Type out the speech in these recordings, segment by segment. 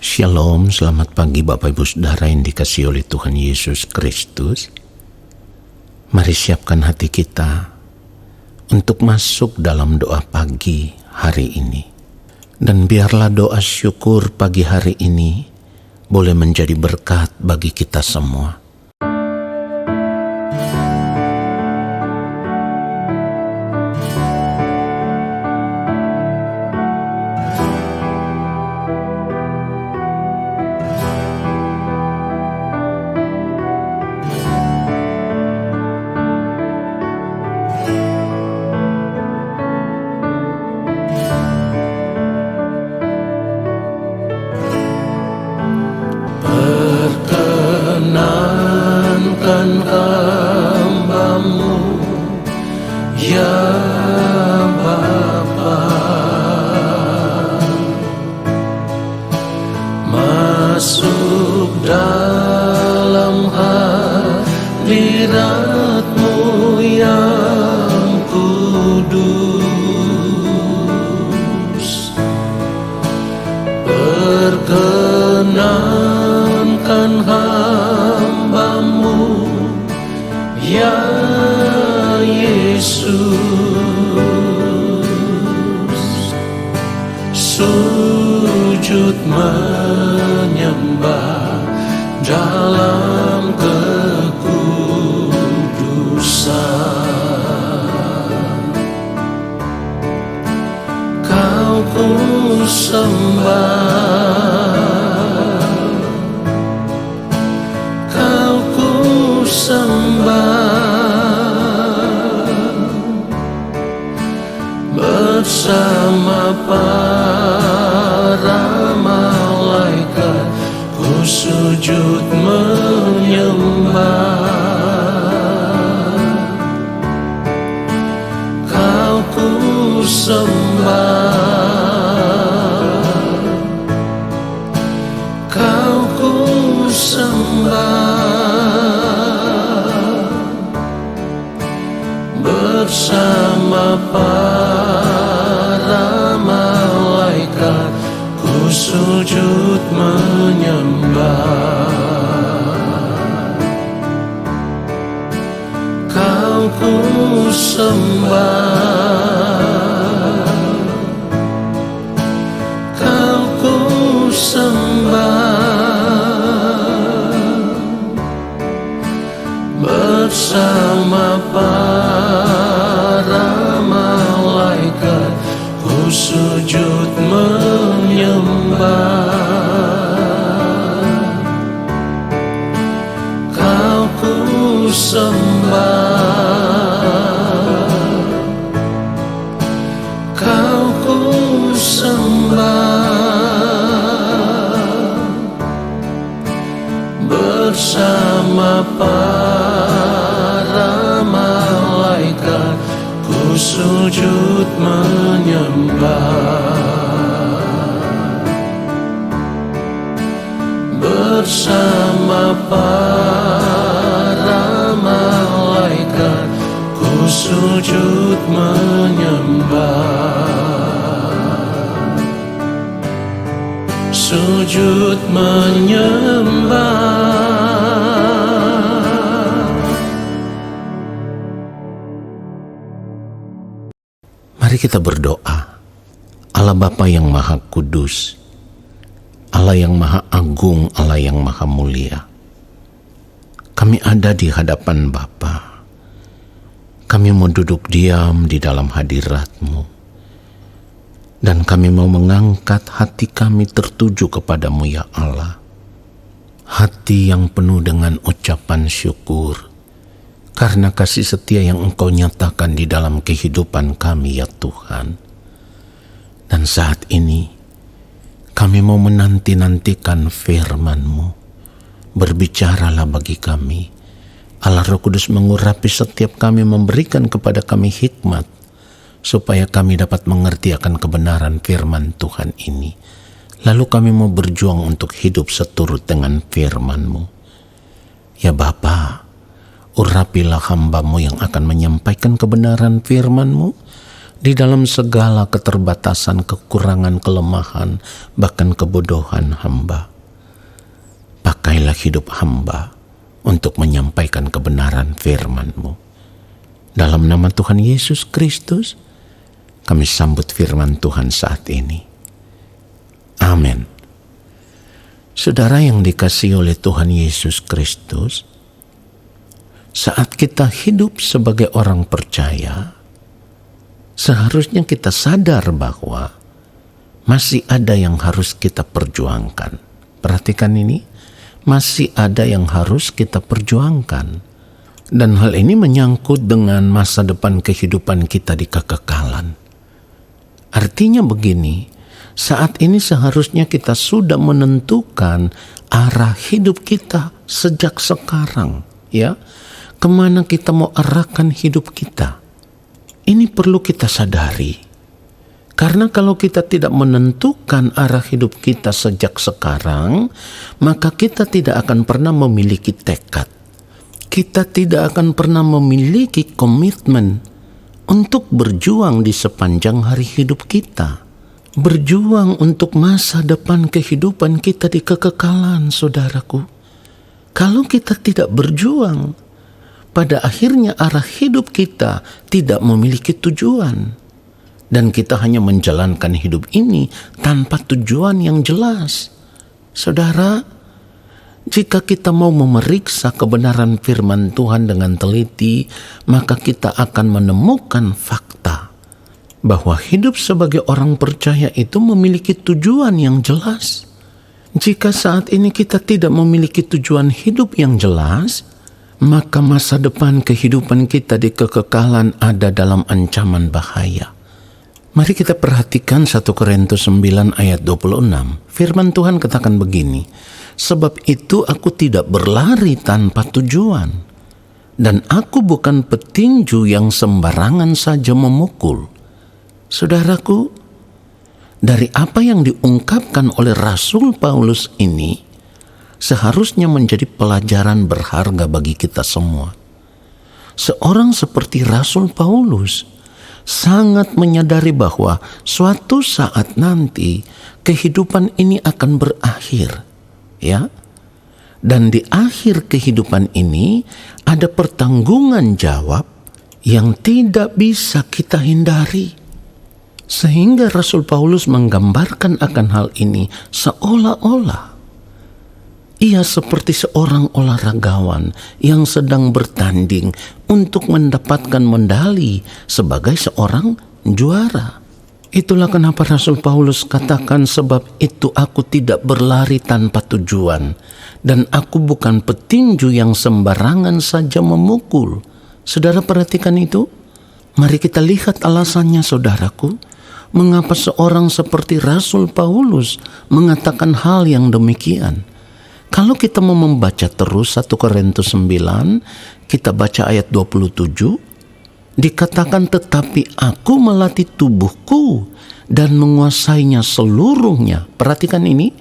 Shalom, selamat pagi Bapak Ibu Saudara yang dikasihi oleh Tuhan Yesus Kristus. Mari siapkan hati kita untuk masuk dalam doa pagi hari ini. Dan biarlah doa syukur pagi hari ini boleh menjadi berkat bagi kita semua. Perkenankan hamba-Mu, ya Bapa, masuk dalam hadirat-Mu yang kudus. Perkenankan hamba-Mu, ya Yesus, sujud menyembah dalam kekudusan. Kau ku sembah, Kau ku sembah, bersama para malaikat ku sujud menyembah. Kau ku sembah, Kau ku sembah, bersama para malaikat ku sujud menyembah. Kau ku sembah, Kau ku sembah, bersama para malaikat ku sujud menyembah. Kau ku sembah, Kau ku sembah, bersama para malaikat ku sujud menyembah. Bersama para malaikat ku sujud menyembah. Sujud menyembah. Mari kita berdoa. Allah Bapa yang Maha Kudus, Allah yang Maha Agung, Allah yang Maha Mulia, kami ada di hadapan Bapa. Kami mau duduk diam di dalam hadirat-Mu, dan kami mau mengangkat hati kami tertuju kepadamu ya Allah. Hati yang penuh dengan ucapan syukur karena kasih setia yang Engkau nyatakan di dalam kehidupan kami ya Tuhan. Dan saat ini kami mau menanti-nantikan firman-Mu. Berbicaralah bagi kami. Allah Roh Kudus mengurapi setiap kami, memberikan kepada kami hikmat supaya kami dapat mengerti akan kebenaran firman Tuhan ini. Lalu kami mau berjuang untuk hidup seturut dengan firman-Mu. Ya Bapa, urapilah hamba-Mu yang akan menyampaikan kebenaran firman-Mu, di dalam segala keterbatasan, kekurangan, kelemahan, bahkan kebodohan hamba. Pakailah hidup hamba untuk menyampaikan kebenaran firman-Mu. Dalam nama Tuhan Yesus Kristus, kami sambut firman Tuhan saat ini. Amin. Saudara yang dikasihi oleh Tuhan Yesus Kristus, saat kita hidup sebagai orang percaya, seharusnya kita sadar bahwa masih ada yang harus kita perjuangkan. Perhatikan ini, masih ada yang harus kita perjuangkan. Dan hal ini menyangkut dengan masa depan kehidupan kita di kekekalan. Artinya begini, saat ini seharusnya kita sudah menentukan arah hidup kita sejak sekarang, ya. Kemana kita mau arahkan hidup kita? Ini perlu kita sadari. Karena kalau kita tidak menentukan arah hidup kita sejak sekarang, maka kita tidak akan pernah memiliki tekad. Kita tidak akan pernah memiliki komitmen untuk berjuang di sepanjang hari hidup kita. Berjuang untuk masa depan kehidupan kita di kekekalan, saudaraku. Kalau kita tidak berjuang, pada akhirnya arah hidup kita tidak memiliki tujuan. Dan kita hanya menjalankan hidup ini tanpa tujuan yang jelas. Saudara, jika kita mau memeriksa kebenaran firman Tuhan dengan teliti, maka kita akan menemukan fakta bahwa hidup sebagai orang percaya itu memiliki tujuan yang jelas. Jika saat ini kita tidak memiliki tujuan hidup yang jelas, maka masa depan kehidupan kita di kekekalan ada dalam ancaman bahaya. Mari kita perhatikan 1 Korintus 9 ayat 26. Firman Tuhan katakan begini, sebab itu aku tidak berlari tanpa tujuan, dan aku bukan petinju yang sembarangan saja memukul. Saudaraku, dari apa yang diungkapkan oleh Rasul Paulus ini, seharusnya menjadi pelajaran berharga bagi kita semua. Seorang seperti Rasul Paulus sangat menyadari bahwa suatu saat nanti kehidupan ini akan berakhir, ya. Dan di akhir kehidupan ini ada pertanggungan jawab yang tidak bisa kita hindari. Sehingga Rasul Paulus menggambarkan akan hal ini seolah-olah ia seperti seorang olahragawan yang sedang bertanding untuk mendapatkan medali sebagai seorang juara. Itulah kenapa Rasul Paulus katakan, sebab itu aku tidak berlari tanpa tujuan, dan aku bukan petinju yang sembarangan saja memukul. Saudara perhatikan itu? Mari kita lihat alasannya, saudaraku. Mengapa seorang seperti Rasul Paulus mengatakan hal yang demikian? Kalau kita mau membaca terus 1 Korintus 9, kita baca ayat 27, dikatakan tetapi aku melatih tubuhku dan menguasainya seluruhnya. Perhatikan ini,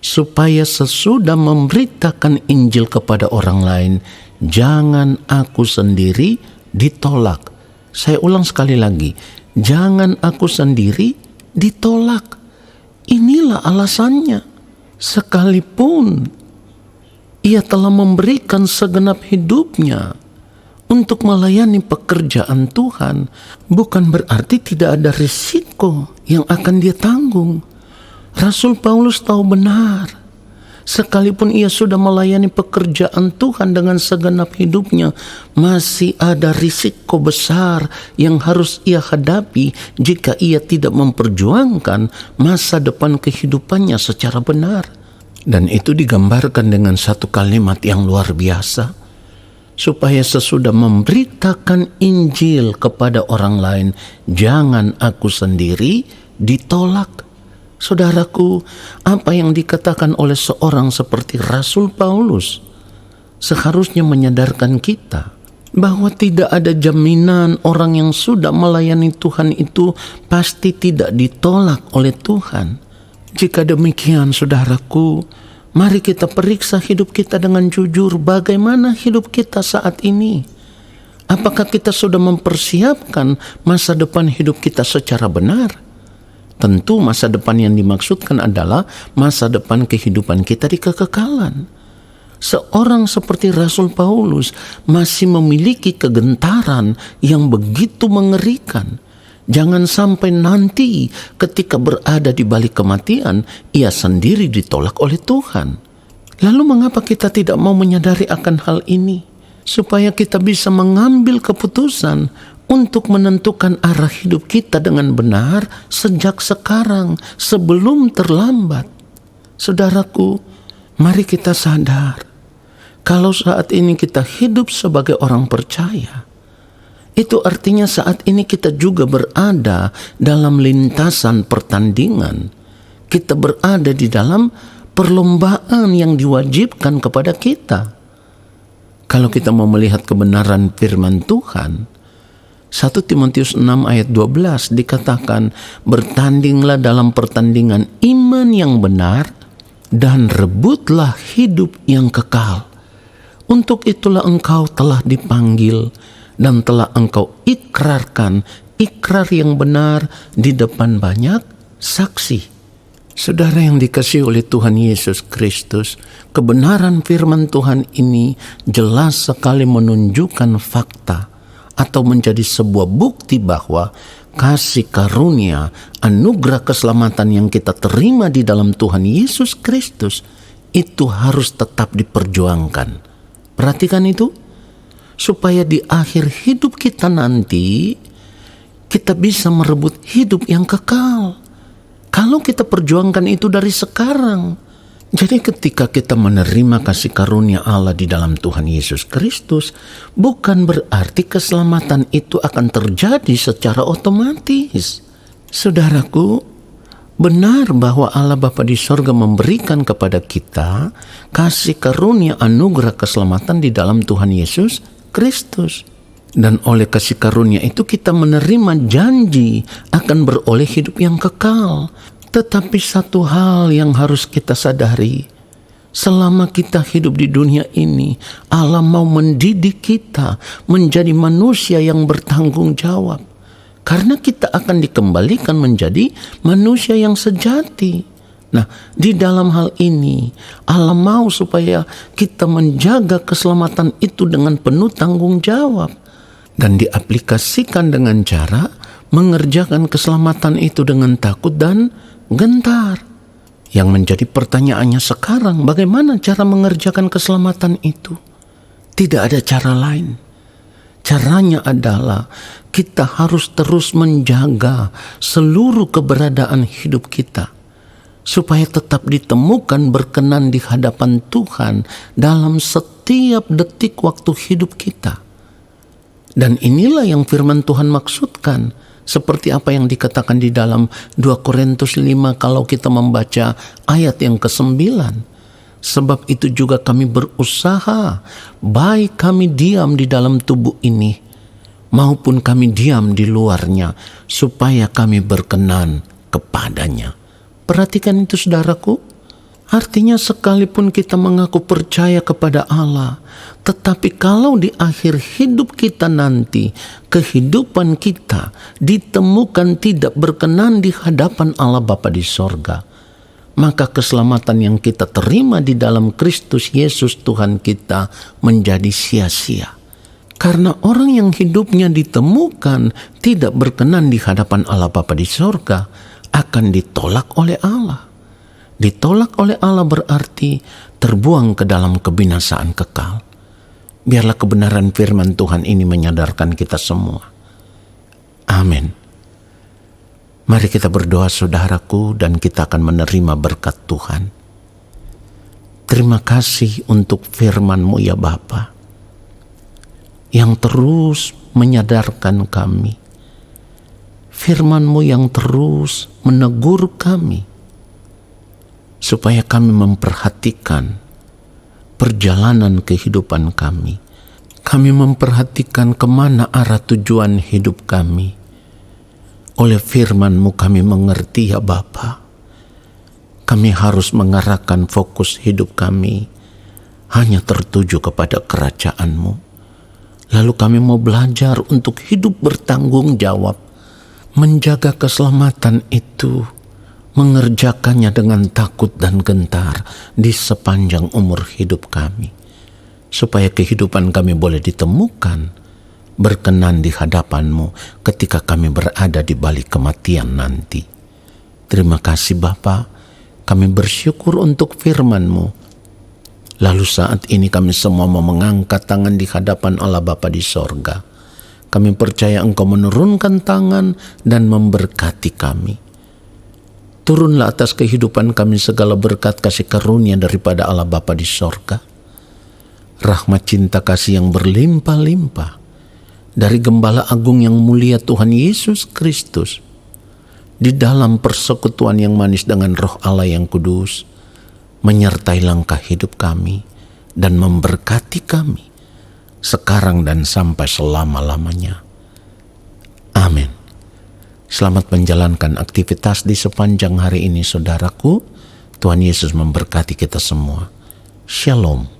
supaya sesudah memberitakan Injil kepada orang lain, jangan aku sendiri ditolak. Saya ulang sekali lagi, jangan aku sendiri ditolak. Inilah alasannya. Sekalipun ia telah memberikan segenap hidupnya untuk melayani pekerjaan Tuhan, bukan berarti tidak ada risiko yang akan dia tanggung. Rasul Paulus tahu benar, sekalipun ia sudah melayani pekerjaan Tuhan dengan segenap hidupnya, masih ada risiko besar yang harus ia hadapi jika ia tidak memperjuangkan masa depan kehidupannya secara benar. Dan itu digambarkan dengan satu kalimat yang luar biasa, supaya sesudah memberitakan Injil kepada orang lain, jangan aku sendiri ditolak. Saudaraku, apa yang dikatakan oleh seorang seperti Rasul Paulus seharusnya menyadarkan kita bahwa tidak ada jaminan orang yang sudah melayani Tuhan itu pasti tidak ditolak oleh Tuhan. Jika demikian, saudaraku, mari kita periksa hidup kita dengan jujur. Bagaimana hidup kita saat ini? Apakah kita sudah mempersiapkan masa depan hidup kita secara benar? Tentu masa depan yang dimaksudkan adalah masa depan kehidupan kita di kekekalan. Seorang seperti Rasul Paulus masih memiliki kegentaran yang begitu mengerikan. Jangan sampai nanti ketika berada di balik kematian, ia sendiri ditolak oleh Tuhan. Lalu mengapa kita tidak mau menyadari akan hal ini? Supaya kita bisa mengambil keputusan untuk menentukan arah hidup kita dengan benar sejak sekarang, sebelum terlambat. Saudaraku, mari kita sadar, kalau saat ini kita hidup sebagai orang percaya, itu artinya saat ini kita juga berada dalam lintasan pertandingan. Kita berada di dalam perlombaan yang diwajibkan kepada kita. Kalau kita mau melihat kebenaran firman Tuhan, 1 Timotius 6 ayat 12 dikatakan, bertandinglah dalam pertandingan iman yang benar dan rebutlah hidup yang kekal. Untuk itulah engkau telah dipanggil dan telah engkau ikrarkan ikrar yang benar di depan banyak saksi. Saudara yang dikasihi oleh Tuhan Yesus Kristus, kebenaran firman Tuhan ini jelas sekali menunjukkan fakta atau menjadi sebuah bukti bahwa kasih karunia, anugerah keselamatan yang kita terima di dalam Tuhan Yesus Kristus itu harus tetap diperjuangkan. Perhatikan itu, supaya di akhir hidup kita nanti kita bisa merebut hidup yang kekal. Kalau kita perjuangkan itu dari sekarang. Jadi ketika kita menerima kasih karunia Allah di dalam Tuhan Yesus Kristus, bukan berarti keselamatan itu akan terjadi secara otomatis. Saudaraku, benar bahwa Allah Bapa di sorga memberikan kepada kita kasih karunia anugerah keselamatan di dalam Tuhan Yesus Kristus. Dan oleh kasih karunia itu kita menerima janji akan beroleh hidup yang kekal. Tetapi satu hal yang harus kita sadari, selama kita hidup di dunia ini, Allah mau mendidik kita menjadi manusia yang bertanggung jawab. Karena kita akan dikembalikan menjadi manusia yang sejati. Nah, di dalam hal ini Allah mau supaya kita menjaga keselamatan itu dengan penuh tanggung jawab. Dan diaplikasikan dengan cara mengerjakan keselamatan itu dengan takut dan gentar. Yang menjadi pertanyaannya sekarang, bagaimana cara mengerjakan keselamatan itu? Tidak ada cara lain. Caranya adalah kita harus terus menjaga seluruh keberadaan hidup kita, supaya tetap ditemukan berkenan di hadapan Tuhan dalam setiap detik waktu hidup kita. Dan inilah yang firman Tuhan maksudkan, seperti apa yang dikatakan di dalam 2 Korintus 5 kalau kita membaca ayat yang ke-9. Sebab itu juga kami berusaha, baik kami diam di dalam tubuh ini, maupun kami diam di luarnya, supaya kami berkenan kepadanya. Perhatikan itu saudaraku. Artinya sekalipun kita mengaku percaya kepada Allah, tetapi kalau di akhir hidup kita nanti, kehidupan kita ditemukan tidak berkenan di hadapan Allah Bapa di sorga, maka keselamatan yang kita terima di dalam Kristus Yesus Tuhan kita menjadi sia-sia. Karena orang yang hidupnya ditemukan tidak berkenan di hadapan Allah Bapa di sorga akan ditolak oleh Allah. Ditolak oleh Allah berarti terbuang ke dalam kebinasaan kekal. Biarlah kebenaran firman Tuhan ini menyadarkan kita semua. Amin. Mari kita berdoa saudaraku, dan kita akan menerima berkat Tuhan. Terima kasih untuk firman-Mu ya Bapa, yang terus menyadarkan kami. Firman-Mu yang terus menegur kami, supaya kami memperhatikan perjalanan kehidupan kami. Kami memperhatikan kemana arah tujuan hidup kami. Oleh firman-Mu kami mengerti ya Bapa, kami harus mengarahkan fokus hidup kami hanya tertuju kepada kerajaan-Mu. Lalu kami mau belajar untuk hidup bertanggung jawab, menjaga keselamatan itu, mengerjakannya dengan takut dan gentar di sepanjang umur hidup kami, supaya kehidupan kami boleh ditemukan berkenan di hadapan-Mu ketika kami berada di balik kematian nanti. Terima kasih Bapa, kami bersyukur untuk firman-Mu. Lalu saat ini kami semua mau mengangkat tangan di hadapan Allah Bapa di sorga. Kami percaya Engkau menurunkan tangan dan memberkati kami. Turunlah atas kehidupan kami segala berkat kasih karunia daripada Allah Bapa di sorga. Rahmat cinta kasih yang berlimpah-limpah dari Gembala Agung yang mulia Tuhan Yesus Kristus, di dalam persekutuan yang manis dengan Roh Allah yang kudus, menyertai langkah hidup kami dan memberkati kami sekarang dan sampai selama-lamanya. Amin. Selamat menjalankan aktivitas di sepanjang hari ini saudaraku. Tuhan Yesus memberkati kita semua. Shalom.